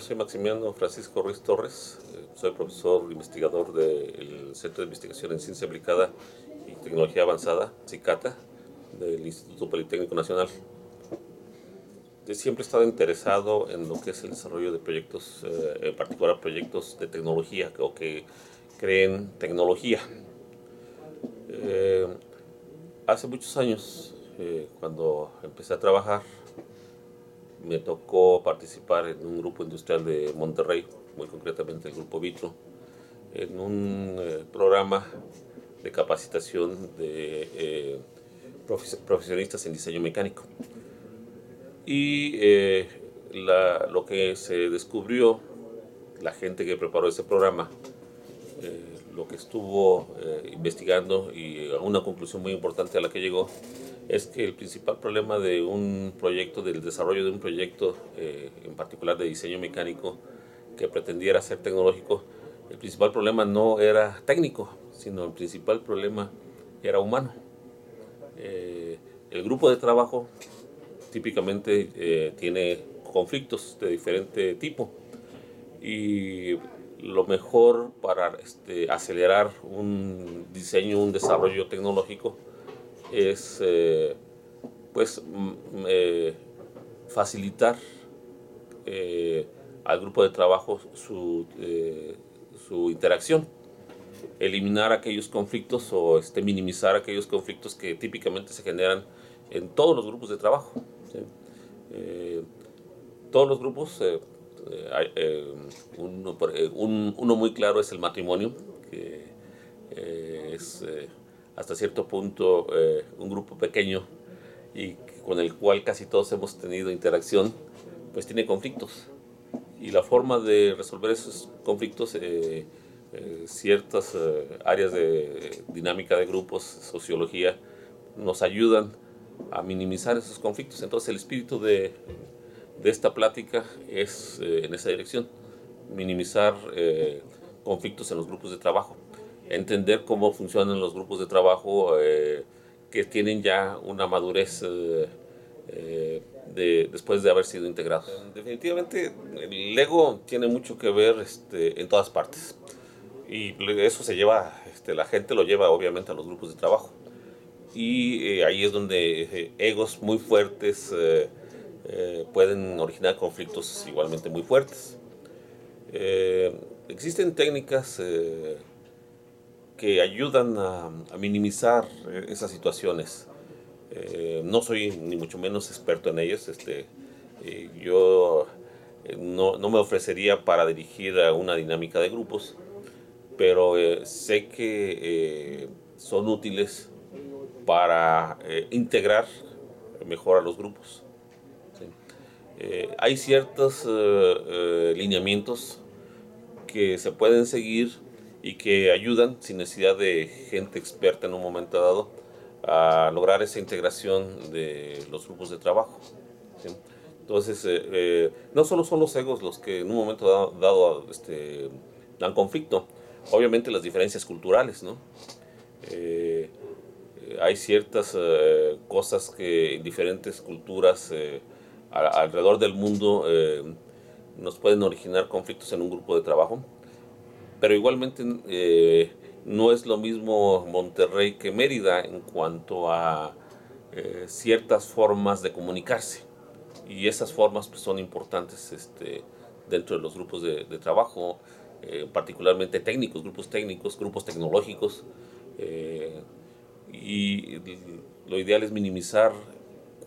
soy Maximiano Francisco Ruiz Torres, soy profesor investigador del Centro de Investigación en Ciencia Aplicada y Tecnología Avanzada, CICATA, del Instituto Politécnico Nacional. Siempre he estado interesado en lo que es el desarrollo de proyectos, en particular proyectos de tecnología o que creen tecnología. Hace muchos años, cuando empecé a trabajar, me tocó participar en un grupo industrial de Monterrey, muy concretamente el Grupo Vitro, en un programa de capacitación de profesionistas en diseño mecánico. Y lo que se descubrió, la gente que preparó ese programa, lo que estuvo investigando y a una conclusión muy importante a la que llegó, es que el principal problema de un proyecto, del desarrollo de un proyecto, en particular de diseño mecánico, que pretendiera ser tecnológico, el principal problema no era técnico, sino el principal problema era humano. El grupo de trabajo típicamente tiene conflictos de diferente tipo y lo mejor para acelerar un diseño, un desarrollo tecnológico es facilitar al grupo de trabajo su interacción, eliminar aquellos conflictos o minimizar aquellos conflictos que típicamente se generan en todos los grupos de trabajo. ¿Sí? Todos los grupos, uno muy claro es el matrimonio, que es hasta cierto punto un grupo pequeño y con el cual casi todos hemos tenido interacción, pues tiene conflictos. Y la forma de resolver esos conflictos, ciertas áreas de dinámica de grupos, sociología, nos ayudan a minimizar esos conflictos. Entonces el espíritu de esta plática es en esa dirección, minimizar conflictos en los grupos de trabajo, entender cómo funcionan los grupos de trabajo que tienen ya una madurez después de haber sido integrados. Definitivamente el ego tiene mucho que ver en todas partes y eso se lleva, la gente lo lleva obviamente a los grupos de trabajo y ahí es donde egos muy fuertes pueden originar conflictos igualmente muy fuertes. Existen técnicas que ayudan a minimizar esas situaciones. No soy ni mucho menos experto en ellas. Yo no me ofrecería para dirigir a una dinámica de grupos, pero sé que son útiles para integrar mejor a los grupos. ¿Sí? Hay ciertos lineamientos que se pueden seguir y que ayudan, sin necesidad de gente experta en un momento dado, a lograr esa integración de los grupos de trabajo. ¿Sí? Entonces, no solo son los egos los que en un momento dado dan conflicto, obviamente las diferencias culturales, ¿no? Hay ciertas cosas que en diferentes culturas alrededor del mundo nos pueden originar conflictos en un grupo de trabajo, pero igualmente no es lo mismo Monterrey que Mérida en cuanto a ciertas formas de comunicarse, y esas formas pues, son importantes dentro de los grupos de trabajo, particularmente técnicos, grupos técnicos, grupos tecnológicos, y lo ideal es minimizar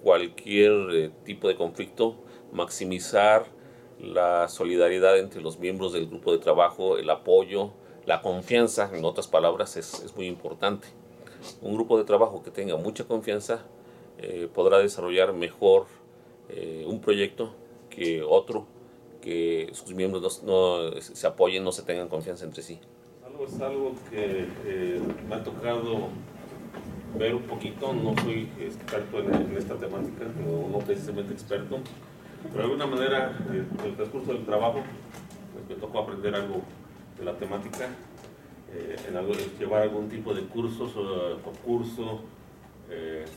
cualquier tipo de conflicto, maximizar la solidaridad entre los miembros del grupo de trabajo, el apoyo, la confianza, en otras palabras, es muy importante. Un grupo de trabajo que tenga mucha confianza podrá desarrollar mejor un proyecto que otro, que sus miembros no se apoyen, no se tengan confianza entre sí. Es algo que me ha tocado ver un poquito, no soy experto en esta temática, no precisamente experto, pero de alguna manera en el transcurso del trabajo pues, me tocó aprender algo de la temática, llevar algún tipo de cursos o curso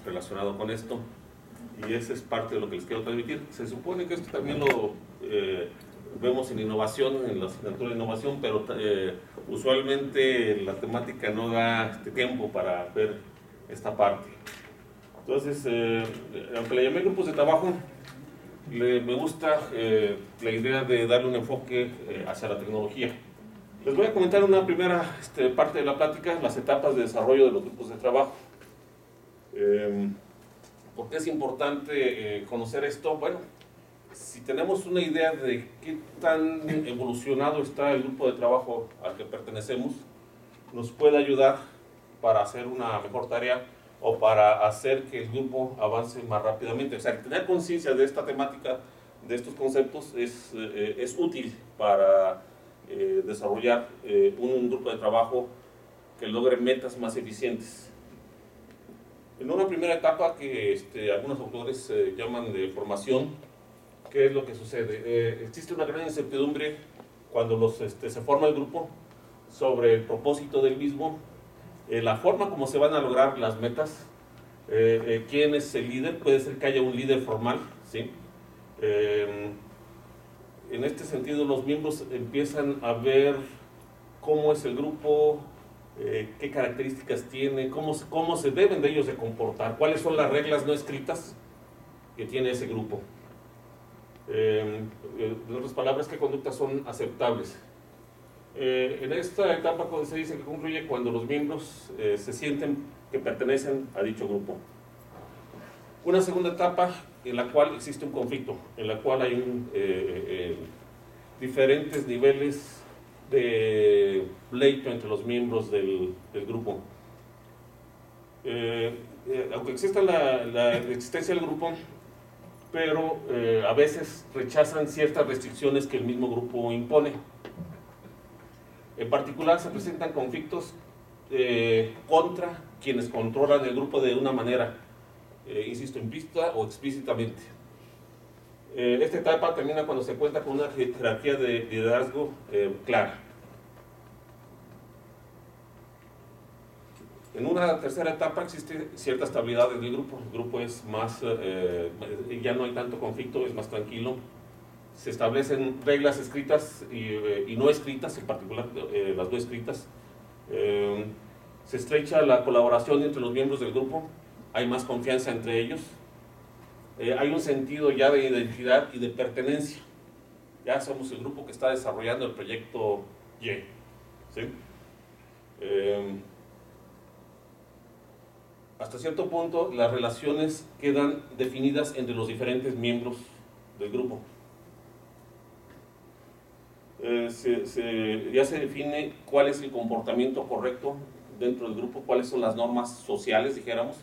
relacionado con esto, y ese es parte de lo que les quiero transmitir. Se supone que esto también vemos en innovación, en la asignatura de innovación, pero usualmente la temática no da tiempo para ver esta parte. Entonces, aunque le llamé grupos de trabajo, me gusta la idea de darle un enfoque hacia la tecnología. Les voy a comentar una primera parte de la plática, las etapas de desarrollo de los grupos de trabajo. ¿Por qué es importante conocer esto? Bueno, si tenemos una idea de qué tan evolucionado está el grupo de trabajo al que pertenecemos, nos puede ayudar para hacer una mejor tarea o para hacer que el grupo avance más rápidamente. O sea, tener conciencia de esta temática, de estos conceptos, es útil para desarrollar un grupo de trabajo que logre metas más eficientes. En una primera etapa que algunos autores llaman de formación, ¿qué es lo que sucede? Existe una gran incertidumbre cuando se forma el grupo sobre el propósito del mismo, la forma como se van a lograr las metas, quién es el líder. Puede ser que haya un líder formal, ¿sí? En este sentido, los miembros empiezan a ver cómo es el grupo, qué características tiene, cómo se deben de ellos de comportar, cuáles son las reglas no escritas que tiene ese grupo. En otras palabras, qué conductas son aceptables. En esta etapa se dice que concluye cuando los miembros se sienten que pertenecen a dicho grupo. Una segunda etapa en la cual existe un conflicto, en la cual hay diferentes niveles de pleito entre los miembros del grupo. Aunque exista la existencia del grupo, pero a veces rechazan ciertas restricciones que el mismo grupo impone. En particular se presentan conflictos contra quienes controlan el grupo de una manera, insisto, implícita o explícitamente. Esta etapa termina cuando se cuenta con una jerarquía de liderazgo clara. En una tercera etapa existe cierta estabilidad en el grupo. El grupo es más, ya no hay tanto conflicto, es más tranquilo. Se establecen reglas escritas y no escritas, en particular las no escritas. Se estrecha la colaboración entre los miembros del grupo, hay más confianza entre ellos. Hay un sentido ya de identidad y de pertenencia. Ya somos el grupo que está desarrollando el proyecto Y, ¿sí? Hasta cierto punto las relaciones quedan definidas entre los diferentes miembros del grupo. Ya se define cuál es el comportamiento correcto dentro del grupo, cuáles son las normas sociales, dijéramos,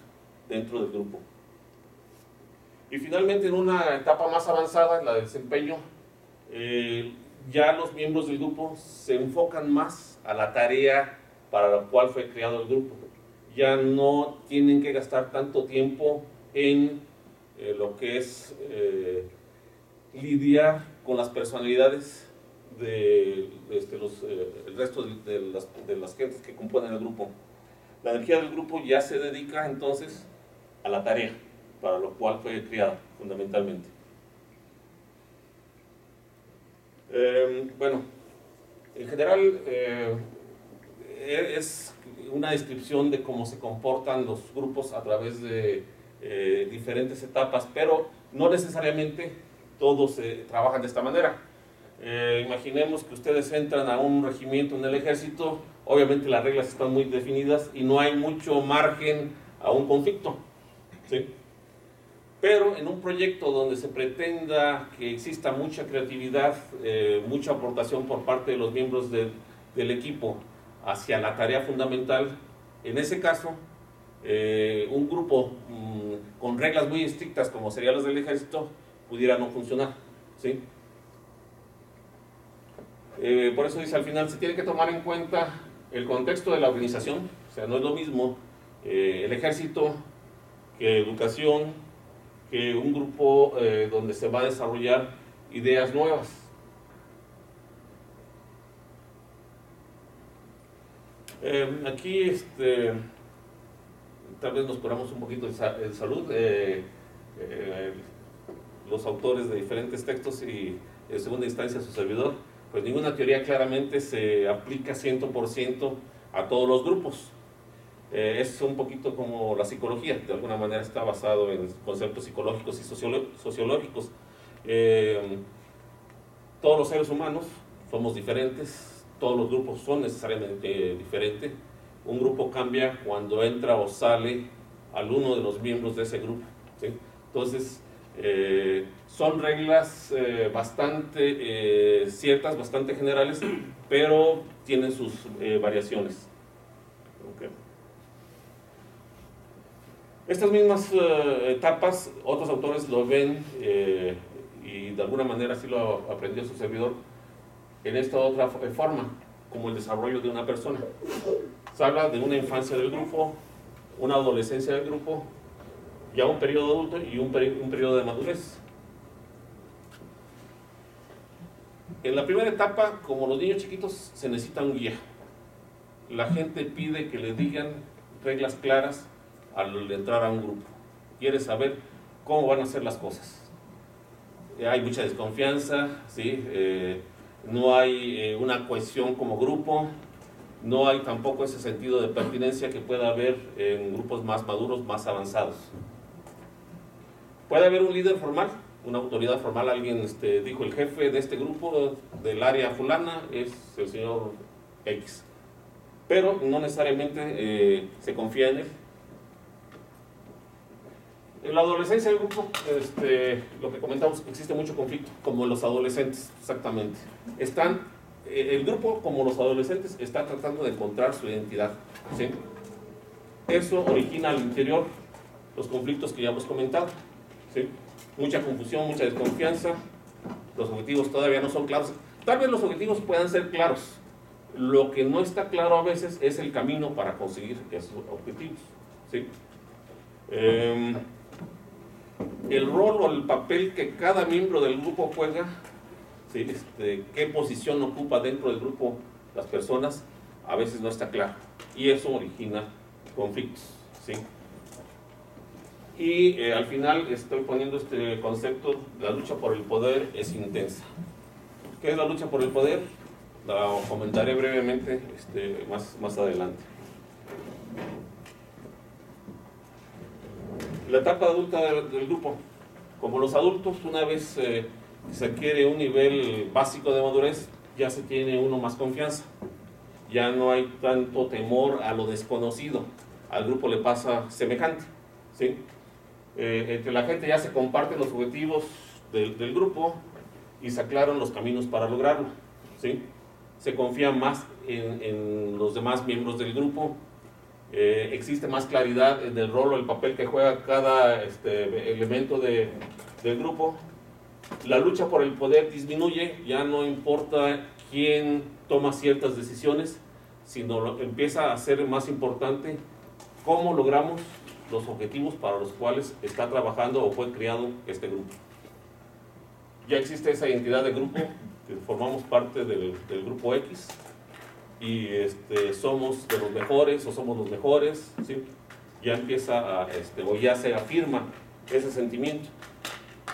dentro del grupo. Y finalmente, en una etapa más avanzada, la de desempeño, ya los miembros del grupo se enfocan más a la tarea para la cual fue creado el grupo. Ya no tienen que gastar tanto tiempo en lo que es lidiar con las personalidades el resto de las gentes que componen el grupo. La energía del grupo ya se dedica entonces a la tarea para lo cual fue creada fundamentalmente. Bueno, en general es una descripción de cómo se comportan los grupos a través de diferentes etapas, pero no necesariamente todos trabajan de esta manera. Imaginemos que ustedes entran a un regimiento en el ejército, obviamente las reglas están muy definidas y no hay mucho margen a un conflicto, ¿sí? Pero en un proyecto donde se pretenda que exista mucha creatividad, mucha aportación por parte de los miembros del equipo hacia la tarea fundamental, en ese caso, un grupo con reglas muy estrictas como serían las del ejército, pudiera no funcionar, ¿sí? Por eso dice al final, se tiene que tomar en cuenta el contexto de la organización. O sea, no es lo mismo el ejército que educación, que un grupo donde se va a desarrollar ideas nuevas. Aquí tal vez nos curamos un poquito en salud. Los autores de diferentes textos y en segunda instancia su servidor, pues ninguna teoría claramente se aplica 100% a todos los grupos. Es un poquito como la psicología, de alguna manera está basado en conceptos psicológicos y sociológicos. Todos los seres humanos somos diferentes, todos los grupos son necesariamente diferentes. Un grupo cambia cuando entra o sale alguno de los miembros de ese grupo, ¿sí? Entonces, son reglas bastante ciertas, bastante generales, pero tienen sus variaciones. Okay. Estas mismas etapas, otros autores lo ven, y de alguna manera así lo aprendió su servidor, en esta otra forma, como el desarrollo de una persona. Se habla de una infancia del grupo, una adolescencia del grupo, ya un periodo adulto y un periodo de madurez. En la primera etapa, como los niños chiquitos, se necesita un guía. La gente pide que le digan reglas claras al entrar a un grupo. Quiere saber cómo van a hacer las cosas. Hay mucha desconfianza, ¿sí? No hay una cohesión como grupo, no hay tampoco ese sentido de pertinencia que pueda haber en grupos más maduros, más avanzados. Puede haber un líder formal, una autoridad formal, alguien dijo, el jefe de este grupo del área fulana es el señor X, pero no necesariamente se confía en él. En la adolescencia del grupo, lo que comentamos, existe mucho conflicto, como los adolescentes, exactamente. El grupo, como los adolescentes, está tratando de encontrar su identidad, ¿sí? Eso origina al interior los conflictos que ya hemos comentado, ¿sí? Mucha confusión, mucha desconfianza, los objetivos todavía no son claros. Tal vez los objetivos puedan ser claros, lo que no está claro a veces es el camino para conseguir esos objetivos, ¿sí? El rol o el papel que cada miembro del grupo juega, ¿sí? Qué posición ocupa dentro del grupo las personas, a veces no está claro, y eso origina conflictos, ¿sí? Y al final estoy poniendo este concepto, la lucha por el poder es intensa. ¿Qué es la lucha por el poder? La comentaré brevemente más adelante. La etapa adulta del grupo. Como los adultos, una vez se adquiere un nivel básico de madurez, ya se tiene uno más confianza. Ya no hay tanto temor a lo desconocido. Al grupo le pasa semejante, ¿sí? Entre la gente ya se comparten los objetivos del grupo y se aclaran los caminos para lograrlo, ¿sí? Se confía más en los demás miembros del grupo. Existe más claridad en el rol o el papel que juega cada elemento del grupo. La lucha por el poder disminuye, ya no importa quién toma ciertas decisiones, sino empieza a ser más importante cómo logramos los objetivos para los cuales está trabajando o fue creado este grupo. Ya existe esa identidad de grupo, que formamos parte del grupo X, y somos de los mejores o somos los mejores, ¿sí? Ya empieza o ya se afirma ese sentimiento,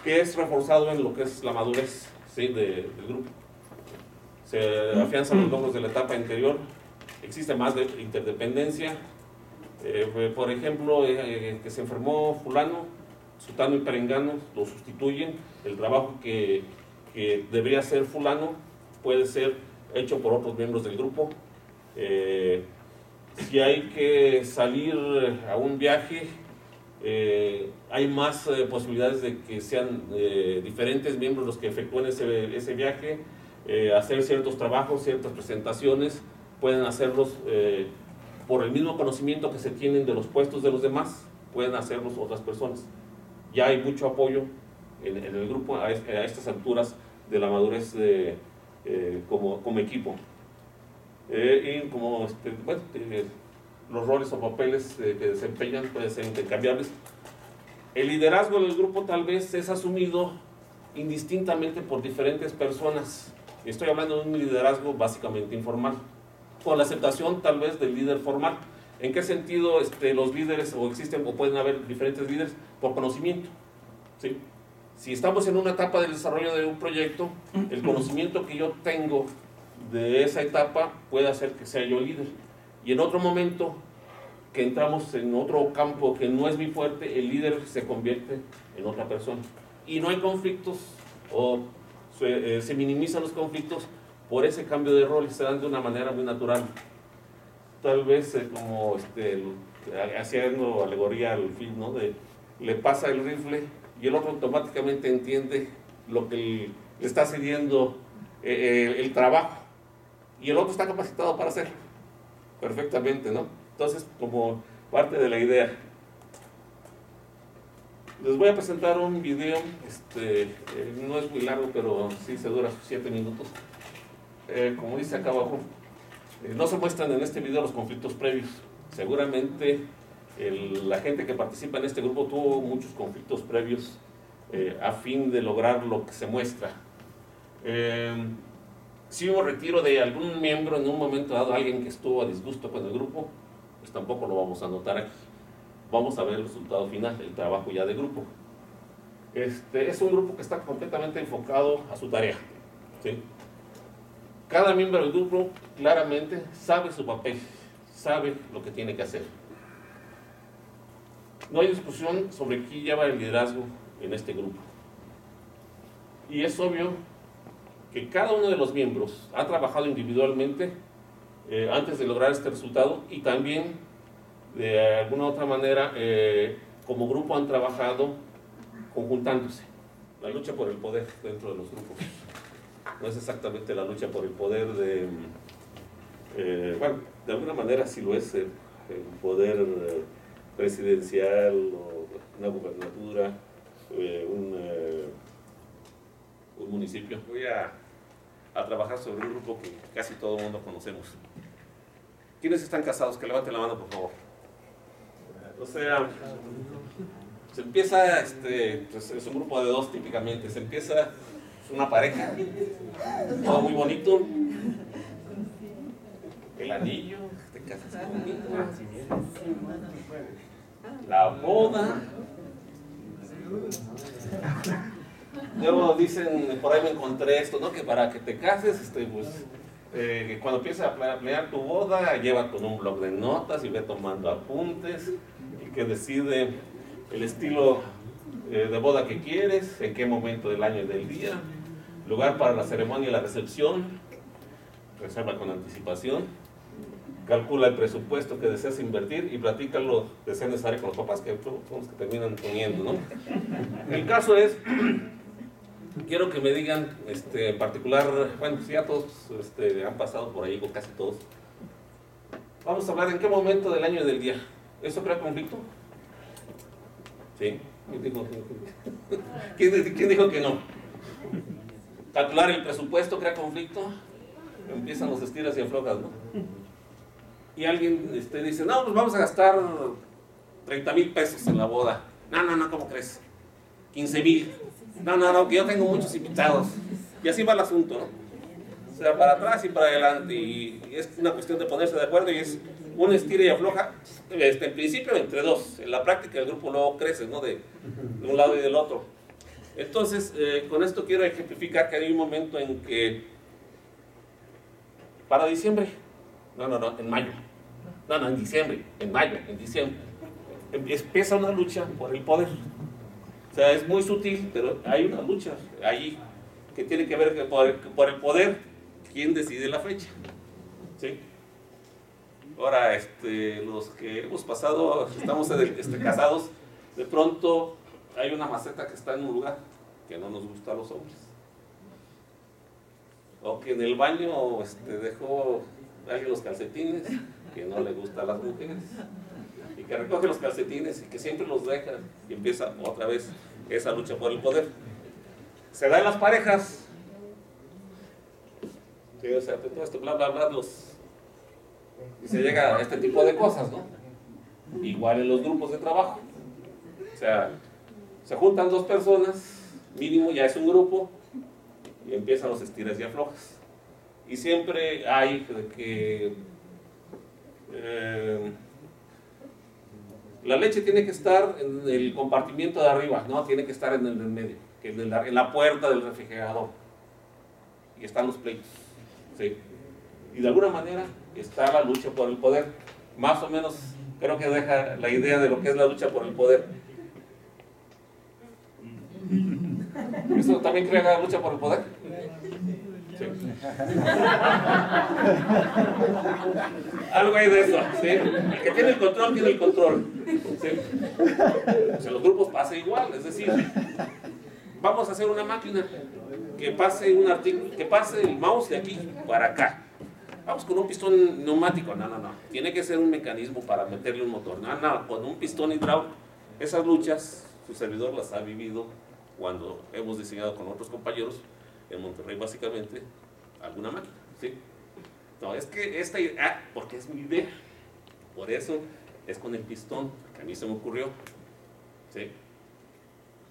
que es reforzado en lo que es la madurez, ¿sí? del grupo. Se afianzan los logros de la etapa anterior, existe más de interdependencia. Por ejemplo, que se enfermó fulano, sutano y perengano lo sustituyen, el trabajo que debería hacer fulano puede ser hecho por otros miembros del grupo. Si hay que salir a un viaje, hay más posibilidades de que sean diferentes miembros los que efectúen ese viaje, hacer ciertos trabajos, ciertas presentaciones, pueden hacerlos por el mismo conocimiento que se tienen de los puestos de los demás, pueden hacerlos otras personas. Ya hay mucho apoyo en el grupo a estas alturas de la madurez como equipo. Y como los roles o papeles que desempeñan pueden ser intercambiables. El liderazgo del grupo tal vez es asumido indistintamente por diferentes personas. Estoy hablando de un liderazgo básicamente informal, con la aceptación tal vez del líder formal. ¿En qué sentido los líderes, o existen o pueden haber diferentes líderes? Por conocimiento, ¿sí? Si estamos en una etapa del desarrollo de un proyecto, el conocimiento que yo tengo de esa etapa puede hacer que sea yo líder. Y en otro momento que entramos en otro campo que no es mi fuerte, el líder se convierte en otra persona. Y no hay conflictos o se minimizan los conflictos por ese cambio de rol y se dan de una manera muy natural. Tal vez como haciendo alegoría al film, ¿no? Le pasa el rifle y el otro automáticamente entiende lo que le está cediendo el trabajo y el otro está capacitado para hacerlo perfectamente, ¿no? Entonces, como parte de la idea, les voy a presentar un video, no es muy largo, pero sí se dura 7 minutos. Como dice acá abajo, no se muestran en este video los conflictos previos. Seguramente la gente que participa en este grupo tuvo muchos conflictos previos a fin de lograr lo que se muestra. Si hubo retiro de algún miembro en un momento dado, alguien que estuvo a disgusto con el grupo, pues tampoco lo vamos a anotar aquí. Vamos a ver el resultado final, el trabajo ya de grupo. Es un grupo que está completamente enfocado a su tarea, ¿sí? Cada miembro del grupo claramente sabe su papel, sabe lo que tiene que hacer. No hay discusión sobre quién lleva el liderazgo en este grupo. Y es obvio que cada uno de los miembros ha trabajado individualmente antes de lograr este resultado y también de alguna otra manera como grupo han trabajado conjuntándose. La lucha por el poder dentro de los grupos no es exactamente la lucha por el poder bueno, de alguna manera sí lo es el poder presidencial o una gubernatura, un municipio. Voy a trabajar sobre un grupo que casi todo el mundo conocemos. ¿Quiénes están casados? Que levanten la mano, por favor. O sea, se empieza, pues es un grupo de dos típicamente, se empieza una pareja, todo muy bonito, el anillo, te casas conmigo, la boda, luego dicen, por ahí me encontré esto, ¿no? Que para que te cases, pues, cuando empieces a planear tu boda, lleva con un blog de notas y ve tomando apuntes, y que decide el estilo de boda que quieres, en qué momento del año y del día, lugar para la ceremonia y la recepción, reserva con anticipación, calcula el presupuesto que deseas invertir y platícalo de ser necesario con los papás, que son los que terminan poniendo, ¿no? El caso es, quiero que me digan, en particular, bueno, si ya todos han pasado por ahí, o casi todos, vamos a hablar en qué momento del año y del día. ¿Eso crea conflicto? ¿Sí? ¿Quién dijo que no? Calcular el presupuesto crea conflicto, empiezan los estiras y aflojas, ¿no? Y alguien dice, no, pues vamos a gastar 30,000 pesos en la boda. No, ¿cómo crees? 15,000. No, que yo tengo muchos invitados. Y así va el asunto, ¿no? O sea, para atrás y para adelante. Y es una cuestión de ponerse de acuerdo y es un estira y afloja, en principio entre dos. En la práctica el grupo luego crece, ¿no? De un lado y del otro. Entonces, con esto quiero ejemplificar que hay un momento en que, para diciembre, no, en mayo, no, en diciembre, en mayo, en diciembre, empieza una lucha por el poder. O sea, es muy sutil, pero hay una lucha ahí que tiene que ver por el poder, quién decide la fecha, ¿sí? Ahora, los que hemos pasado, estamos casados, de pronto hay una maceta que está en un lugar que no nos gusta a los hombres. O que en el baño dejó alguien los calcetines que no le gusta a las mujeres. Y que recoge los calcetines y que siempre los deja. Y empieza otra vez esa lucha por el poder. Se da en las parejas. Sí, o sea, todo esto, bla, y se llega a este tipo de cosas, ¿no? Igual en los grupos de trabajo. O sea, se juntan dos personas, mínimo ya es un grupo, y empiezan los estiras y aflojas. Y siempre hay que la leche tiene que estar en el compartimiento de arriba, no tiene que estar en el del medio. que es en la puerta del refrigerador. Y están los pleitos. ¿Sí? Y de alguna manera está la lucha por el poder. Más o menos creo que deja la idea de lo que es la lucha por el poder. ¿Eso también crea la lucha por el poder? Sí. Algo hay de eso, ¿sí? El que tiene el control, tiene el control. ¿Sí? Pues en los grupos pasa igual, es decir, vamos a hacer una máquina que pase un artículo, que pase el mouse de aquí para acá. Vamos con un pistón neumático, no. Tiene que ser un mecanismo para meterle un motor. No, con un pistón hidráulico. Esas luchas, su servidor las ha vivido cuando hemos diseñado con otros compañeros en Monterrey básicamente alguna máquina, ¿sí? No, es que esta idea, porque es mi idea, por eso es con el pistón que a mí se me ocurrió, ¿sí?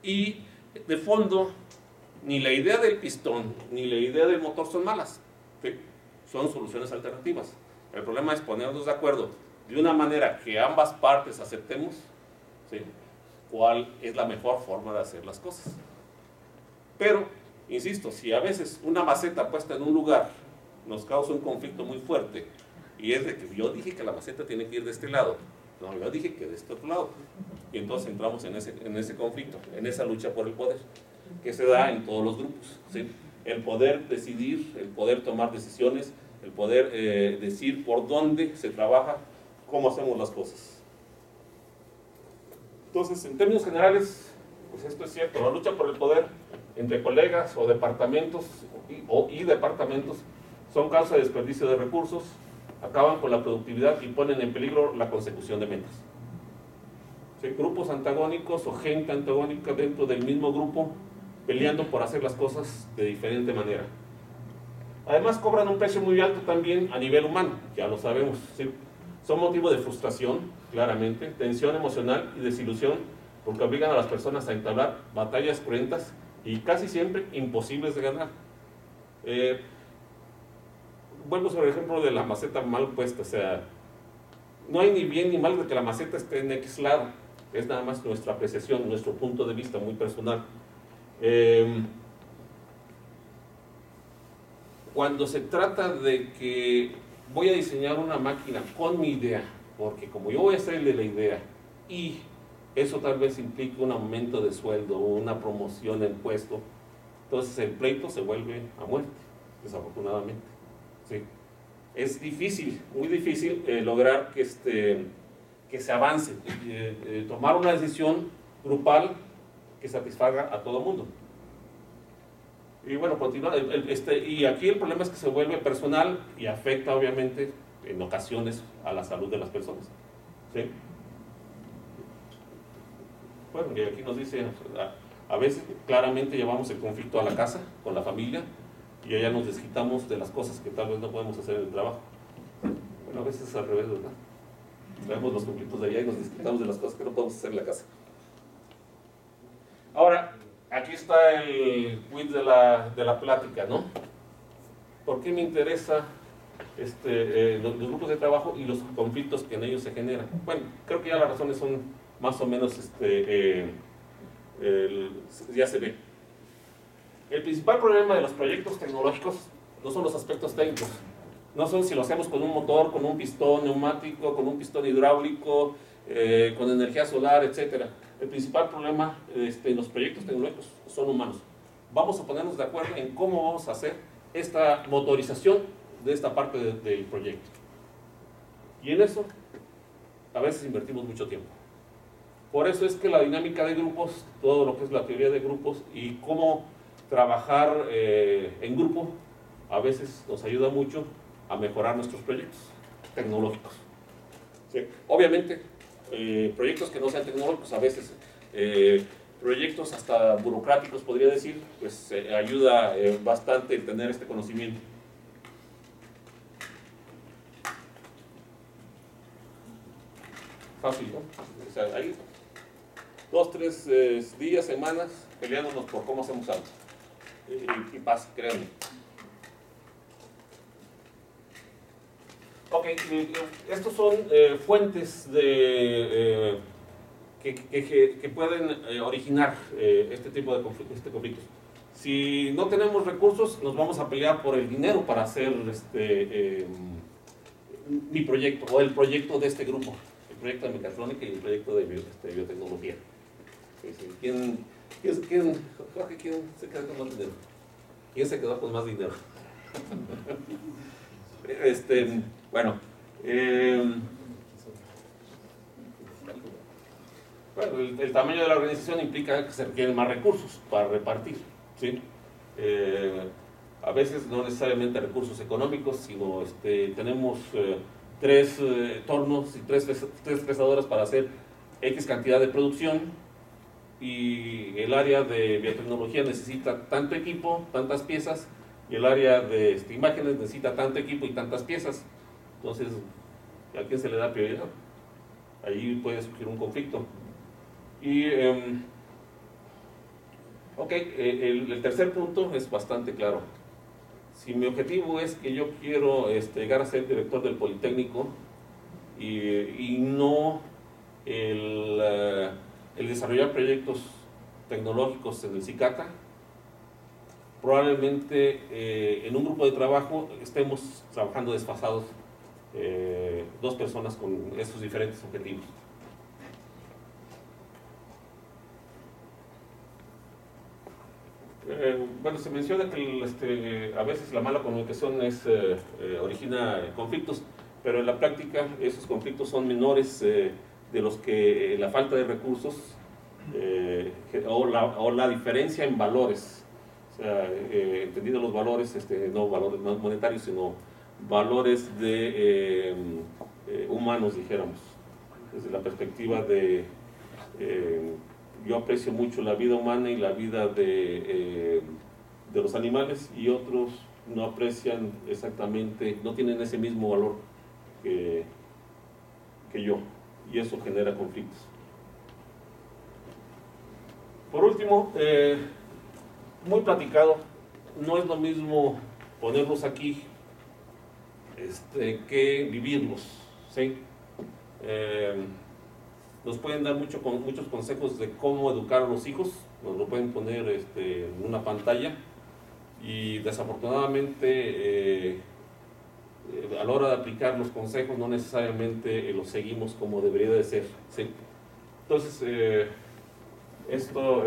Y de fondo, ni la idea del pistón ni la idea del motor son malas, ¿sí? Son soluciones alternativas. El problema es ponernos de acuerdo de una manera que ambas partes aceptemos, ¿sí? Cuál es la mejor forma de hacer las cosas. Pero, insisto, si a veces una maceta puesta en un lugar nos causa un conflicto muy fuerte, y es de que yo dije que la maceta tiene que ir de este lado, no, yo dije que de este otro lado, y entonces entramos en ese conflicto, en esa lucha por el poder, que se da en todos los grupos, ¿sí? El poder decidir, el poder tomar decisiones, el poder decir por dónde se trabaja, cómo hacemos las cosas. Entonces, en términos generales, pues esto es cierto, la lucha por el poder entre colegas o departamentos y departamentos son causa de desperdicio de recursos, acaban con la productividad y ponen en peligro la consecución de metas. ¿Sí? Grupos antagónicos o gente antagónica dentro del mismo grupo peleando por hacer las cosas de diferente manera. Además cobran un precio muy alto también a nivel humano, ya lo sabemos, ¿sí? Son motivo de frustración, claramente, tensión emocional y desilusión, porque obligan a las personas a entablar batallas cruentas y casi siempre imposibles de ganar. Vuelvo sobre el ejemplo de la maceta mal puesta, o sea, no hay ni bien ni mal de que la maceta esté en X lado, es nada más nuestra apreciación, nuestro punto de vista muy personal. Cuando se trata de que voy a diseñar una máquina con mi idea, porque como yo voy a hacerle la idea y eso tal vez implique un aumento de sueldo o una promoción en puesto, entonces el pleito se vuelve a muerte, desafortunadamente. ¿Sí? Es difícil, muy difícil lograr que se avance, tomar una decisión grupal que satisfaga a todo el mundo. Y bueno, continúa, y aquí el problema es que se vuelve personal y afecta obviamente en ocasiones a la salud de las personas. ¿Sí? Bueno, y aquí nos dice, a veces claramente llevamos el conflicto a la casa, con la familia, y allá nos desquitamos de las cosas que tal vez no podemos hacer en el trabajo. Bueno, a veces es al revés, ¿verdad? Traemos los conflictos de allá y nos desquitamos de las cosas que no podemos hacer en la casa. Ahora, aquí está el quiz de la plática, ¿no? ¿Por qué me interesa los grupos de trabajo y los conflictos que en ellos se generan? Bueno, creo que ya las razones son más o menos, ya se ve. El principal problema de los proyectos tecnológicos no son los aspectos técnicos. No son si lo hacemos con un motor, con un pistón neumático, con un pistón hidráulico, con energía solar, etc. El principal problema en los proyectos tecnológicos son humanos. Vamos a ponernos de acuerdo en cómo vamos a hacer esta motorización de esta parte del proyecto. Y en eso a veces invertimos mucho tiempo. Por eso es que la dinámica de grupos, todo lo que es la teoría de grupos y cómo trabajar en grupo, a veces nos ayuda mucho a mejorar nuestros proyectos tecnológicos. ¿Sí? Obviamente, proyectos que no sean tecnológicos, a veces proyectos hasta burocráticos, podría decir, pues ayuda bastante el tener este conocimiento. Fácil, ¿no? O sea, ahí 2, 3 días, semanas, peleándonos por cómo hacemos algo. Y pasa, créanme. Ok, estos son fuentes de que pueden originar este tipo de conflictos. Si no tenemos recursos, nos vamos a pelear por el dinero para hacer mi proyecto o el proyecto de este grupo, el proyecto de mecatrónica y el proyecto de biotecnología. Jorge, ¿quién se quedó con más dinero? ¿Quién se quedó con más dinero? Bueno, el tamaño de la organización implica que se requieren más recursos para repartir, ¿sí? A veces no necesariamente recursos económicos, sino tenemos 3 tornos y 3 fresadoras para hacer X cantidad de producción, y el área de biotecnología necesita tanto equipo, tantas piezas, y el área de imágenes necesita tanto equipo y tantas piezas. Entonces, ¿a quién se le da prioridad? Ahí puede surgir un conflicto. Y, el tercer punto es bastante claro. Si mi objetivo es que yo quiero llegar a ser director del Politécnico y no el desarrollar proyectos tecnológicos en el CICATA, probablemente en un grupo de trabajo estemos trabajando desfasados 2 personas con esos diferentes objetivos. Bueno, se menciona que a veces la mala comunicación origina conflictos, pero en la práctica esos conflictos son menores de los que la falta de recursos o la diferencia en valores, o sea, entendido los valores, no valores monetarios, sino valores humanos, dijéramos, desde la perspectiva de yo aprecio mucho la vida humana y la vida de los animales, y otros no aprecian exactamente, no tienen ese mismo valor que yo, y eso genera conflictos. Por último, muy platicado, no es lo mismo ponerlos aquí que vivirlos, ¿sí? Nos pueden dar muchos consejos de cómo educar a los hijos, nos lo pueden poner en una pantalla, y desafortunadamente a la hora de aplicar los consejos no necesariamente los seguimos como debería de ser, ¿sí? Entonces, esto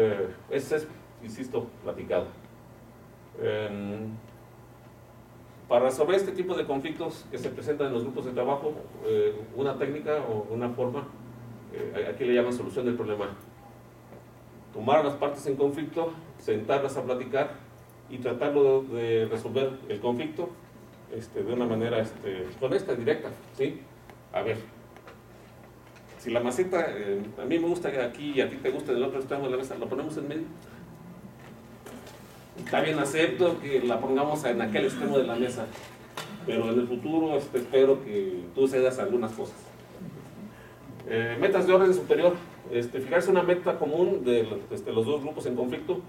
es, insisto, platicado. Para resolver este tipo de conflictos que se presentan en los grupos de trabajo, una técnica o una forma, aquí le llaman solución del problema. Tomar a las partes en conflicto, sentarlas a platicar y tratarlo de resolver el conflicto de una manera honesta, directa, ¿sí? A ver, si la maceta, a mí me gusta aquí y a ti te gusta del otro extremo de la mesa, ¿lo ponemos en medio? Está bien, acepto que la pongamos en aquel extremo de la mesa, pero en el futuro espero que tú cedas algunas cosas. Metas de orden superior, fijarse una meta común de los 2 grupos en conflicto,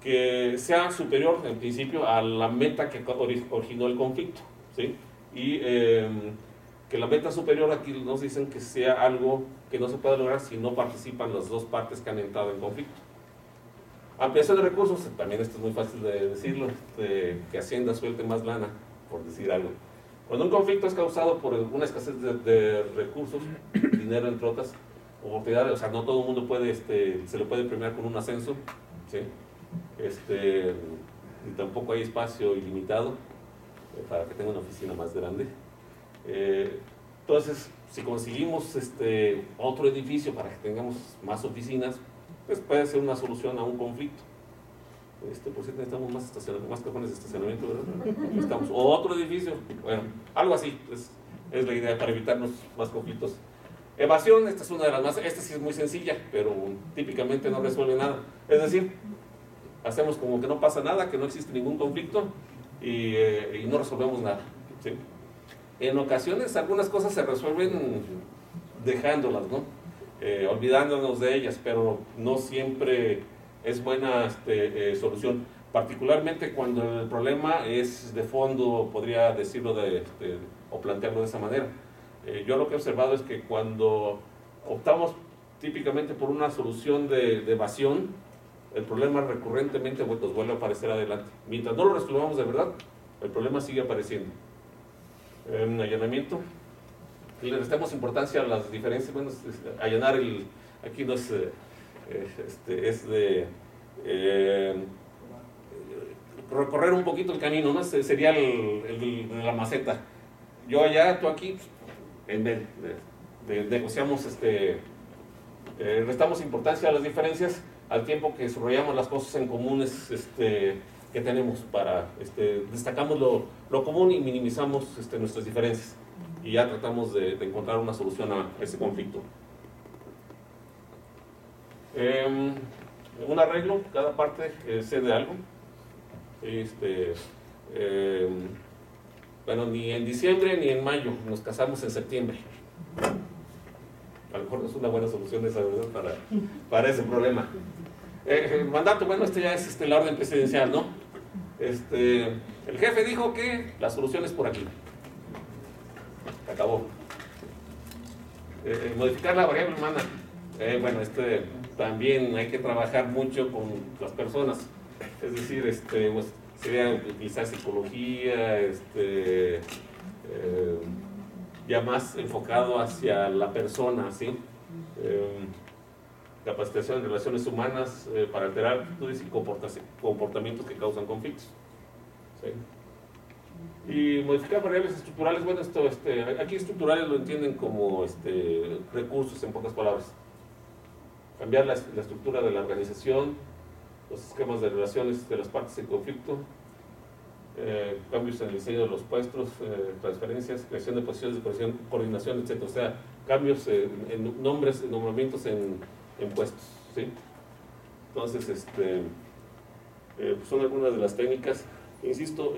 que sea superior en principio a la meta que originó el conflicto, ¿sí? Y que la meta superior, aquí nos dicen que sea algo que no se puede lograr si no participan las 2 partes que han entrado en conflicto. Ampliación de recursos, también esto es muy fácil de decirlo, que Hacienda suelte más lana, por decir algo. Cuando un conflicto es causado por una escasez de recursos, dinero entre otras oportunidades, o sea, no todo el mundo puede, se le puede premiar con un ascenso, ¿sí? Y tampoco hay espacio ilimitado para que tenga una oficina más grande. Entonces, si conseguimos otro edificio para que tengamos más oficinas, pues puede ser una solución a un conflicto. Por cierto, necesitamos más cajones de estacionamiento, ¿verdad? Necesitamos otro edificio, bueno, algo así, es la idea para evitarnos más conflictos. Evasión, esta es una de las más, esta sí es muy sencilla, pero típicamente no resuelve nada. Es decir, hacemos como que no pasa nada, que no existe ningún conflicto y no resolvemos nada, ¿sí? En ocasiones algunas cosas se resuelven dejándolas, ¿no? Olvidándonos de ellas, pero no siempre es buena solución, particularmente cuando el problema es de fondo, podría decirlo o plantearlo de esa manera. Yo lo que he observado es que cuando optamos típicamente por una solución de evasión, el problema recurrentemente nos vuelve a aparecer adelante. Mientras no lo resolvamos de verdad, el problema sigue apareciendo. En un allanamiento, le restamos importancia a las diferencias. Bueno, allanar aquí no es, es de recorrer un poquito el camino, ¿no? Sería la maceta. Yo allá, tú aquí, en vez negociamos, restamos importancia a las diferencias al tiempo que subrayamos las cosas en comunes que tenemos destacamos lo común y minimizamos nuestras diferencias y ya tratamos de encontrar una solución a ese conflicto. Un arreglo, cada parte cede algo. Bueno, ni en diciembre ni en mayo, nos casamos en septiembre. A lo mejor no es una buena solución esa, ¿verdad? Para ese problema. El mandato, bueno, ya es la orden presidencial, ¿no? El jefe dijo que la solución es por aquí. Acabó. Modificar la variable humana. Bueno, también hay que trabajar mucho con las personas. Es decir, pues, sería utilizar psicología, ya más enfocado hacia la persona, ¿sí? Capacitación en relaciones humanas para alterar actitudes y comportamientos que causan conflictos, ¿sí? Y modificar variables estructurales, bueno, aquí estructurales lo entienden como recursos, en pocas palabras. Cambiar la estructura de la organización, los esquemas de relaciones de las partes en conflicto, cambios en el diseño de los puestos, transferencias, creación de posiciones de coordinación, etc. O sea, cambios en nombres, en nombramientos en puestos, ¿sí? Entonces, son algunas de las técnicas, insisto,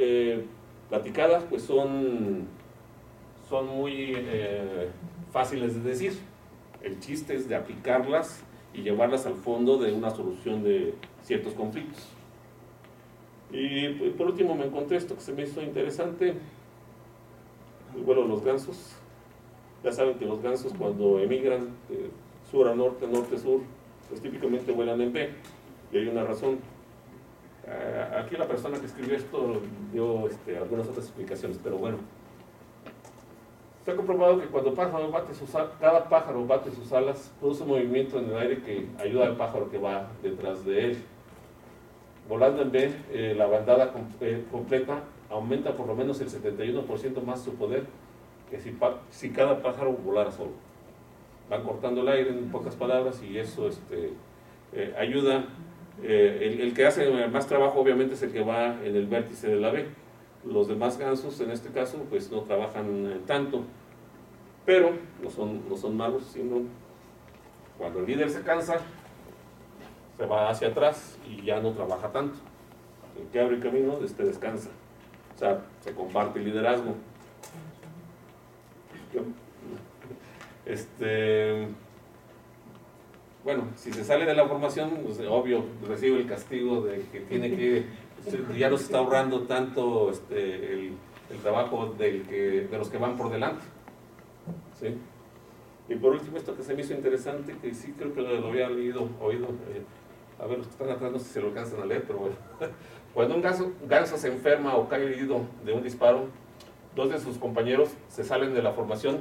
platicadas, pues son muy fáciles de decir. El chiste es de aplicarlas y llevarlas al fondo de una solución de ciertos conflictos. Y por último me encontré esto que se me hizo interesante, el vuelo de los gansos. Ya saben que los gansos cuando emigran de sur a norte, norte-sur, pues típicamente vuelan en B, y hay una razón. Aquí la persona que escribió esto dio algunas otras explicaciones, pero bueno. Se ha comprobado que cuando cada pájaro bate sus alas, produce un movimiento en el aire que ayuda al pájaro que va detrás de él. Volando en B, la bandada completa aumenta por lo menos el 71% más su poder que si cada pájaro volara solo. Van cortando el aire, en pocas palabras, y eso ayuda. El que hace más trabajo obviamente es el que va en el vértice de la B. Los demás gansos, en este caso, pues no trabajan tanto, pero no son malos, sino cuando el líder se cansa, se va hacia atrás y ya no trabaja tanto. El que abre el camino, descansa. O sea, se comparte el liderazgo. Bueno, si se sale de la formación, pues, obvio, recibe el castigo de que ya no se está ahorrando tanto el trabajo de los que van por delante, ¿sí? Y por último, esto que se me hizo interesante, que sí creo que lo había oído, a ver, los que están atrás no sé si se lo alcanzan a leer, pero bueno. Cuando un ganso se enferma o cae herido de un disparo, dos de sus compañeros se salen de la formación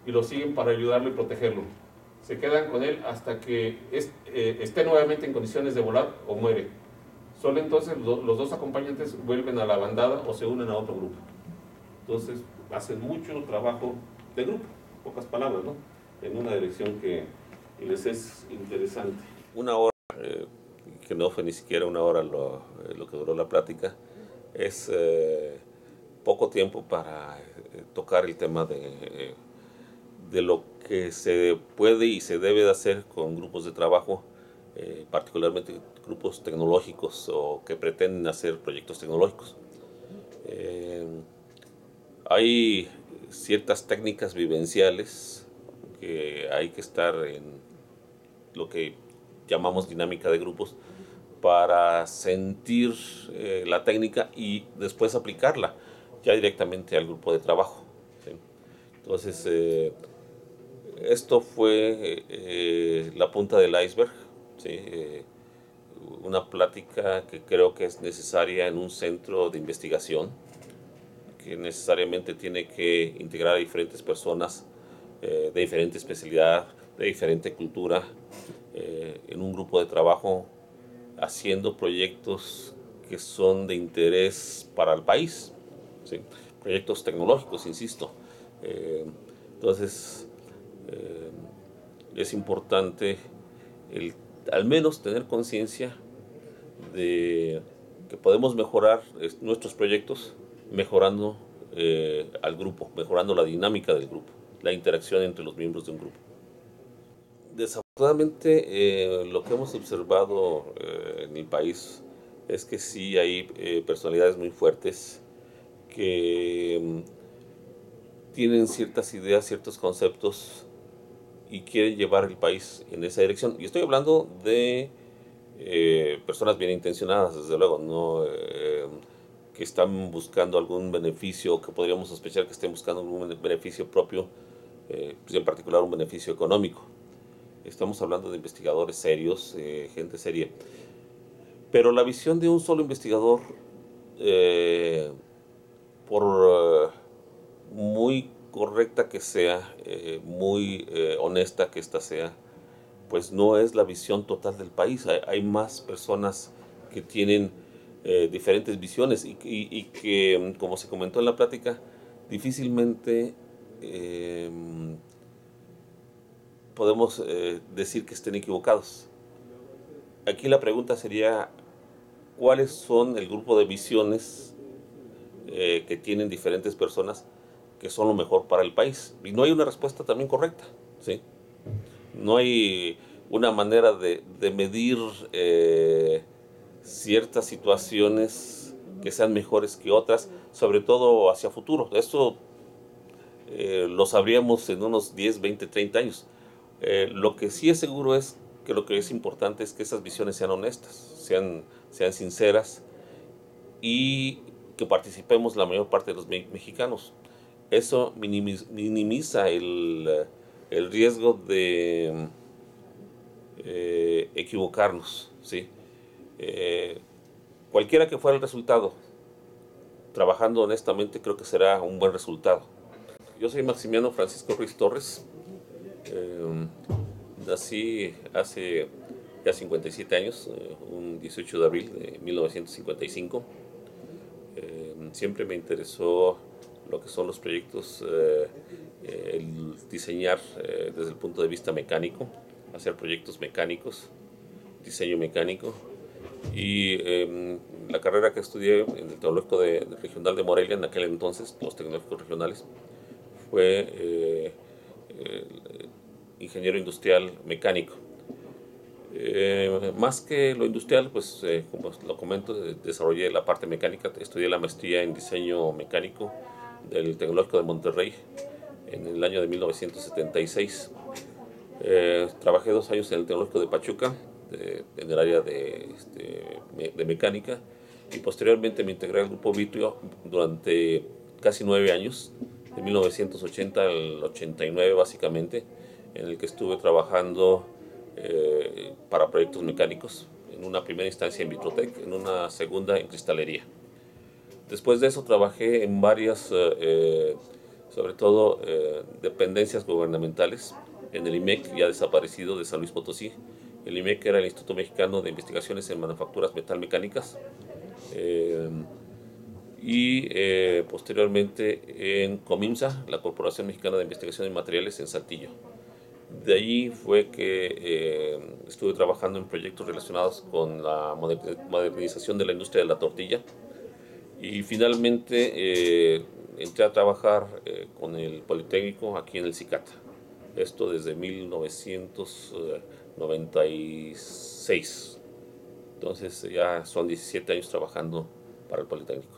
y lo siguen para ayudarlo y protegerlo. Se quedan con él hasta que esté nuevamente en condiciones de volar o muere. Solo entonces los dos acompañantes vuelven a la bandada o se unen a otro grupo. Entonces hacen mucho trabajo de grupo, pocas palabras, ¿no? En una dirección que les es interesante. Una hora, que no fue ni siquiera una hora lo que duró la plática, es poco tiempo para tocar el tema de lo que se puede y se debe de hacer con grupos de trabajo, particularmente grupos tecnológicos o que pretenden hacer proyectos tecnológicos. Hay ciertas técnicas vivenciales que hay que estar en lo que llamamos dinámica de grupos para sentir la técnica y después aplicarla ya directamente al grupo de trabajo, ¿sí? Entonces, Esto fue la punta del iceberg, ¿sí? Una plática que creo que es necesaria en un centro de investigación, que necesariamente tiene que integrar a diferentes personas de diferente especialidad, de diferente cultura, en un grupo de trabajo haciendo proyectos que son de interés para el país, ¿sí? Proyectos tecnológicos, insisto. Eh, entonces, eh, es importante el, al menos tener conciencia de que podemos mejorar nuestros proyectos mejorando al grupo, mejorando la dinámica del grupo, la interacción entre los miembros de un grupo. Desafortunadamente, lo que hemos observado en el país es que sí hay personalidades muy fuertes que tienen ciertas ideas, ciertos conceptos y quieren llevar el país en esa dirección. Y estoy hablando de personas bien intencionadas, desde luego, no que están buscando algún beneficio, que podríamos sospechar que estén buscando algún beneficio propio, pues en particular un beneficio económico. Estamos hablando de investigadores serios, gente seria. Pero la visión de un solo investigador, eh, por muy correcta que sea, muy honesta que ésta sea, pues no es la visión total del país. Hay más personas que tienen diferentes visiones y que, como se comentó en la plática, difícilmente eh, podemos decir que estén equivocados. Aquí la pregunta sería, ¿cuáles son el grupo de visiones que tienen diferentes personas que son lo mejor para el país? Y no hay una respuesta también correcta, ¿sí? No hay una manera de medir ciertas situaciones que sean mejores que otras, sobre todo hacia futuro. Esto lo sabríamos en unos 10, 20, 30 años. Lo que sí es seguro es que lo que es importante es que esas visiones sean honestas, sean sinceras y que participemos la mayor parte de los mexicanos. Eso minimiza el riesgo de equivocarnos, ¿sí? Eh, Cualquiera que fuera el resultado, trabajando honestamente, creo que será un buen resultado. Yo soy Maximiano Francisco Ruiz Torres. Eh, Nací hace ya 57 años, un 18 de abril de 1955. Siempre me interesó lo que son los proyectos, el diseñar desde el punto de vista mecánico, hacer proyectos mecánicos, diseño mecánico. Y la carrera que estudié en el Tecnológico Regional de Morelia, en aquel entonces, los tecnológicos regionales, fue eh, ingeniero industrial mecánico. Más que lo industrial, pues como lo comento, desarrollé la parte mecánica, estudié la maestría en diseño mecánico del Tecnológico de Monterrey en el año de 1976. Trabajé 2 años en el Tecnológico de Pachuca, en el área de mecánica, y posteriormente me integré al Grupo Vitrio durante casi 9 años, de 1980 al 89 básicamente, en el que estuve trabajando para proyectos mecánicos, en una primera instancia en Vitrotec, en una segunda en cristalería. Después de eso trabajé en varias, sobre todo, dependencias gubernamentales, en el IMEC, ya desaparecido, de San Luis Potosí. El IMEC era el Instituto Mexicano de Investigaciones en Manufacturas Metalmecánicas. Eh, Posteriormente en Comimsa, la Corporación Mexicana de Investigación en Materiales en Saltillo. De ahí fue que estuve trabajando en proyectos relacionados con la modernización de la industria de la tortilla y finalmente entré a trabajar con el Politécnico aquí en el Cicata. Esto desde 1996. Entonces ya son 17 años trabajando para el Politécnico.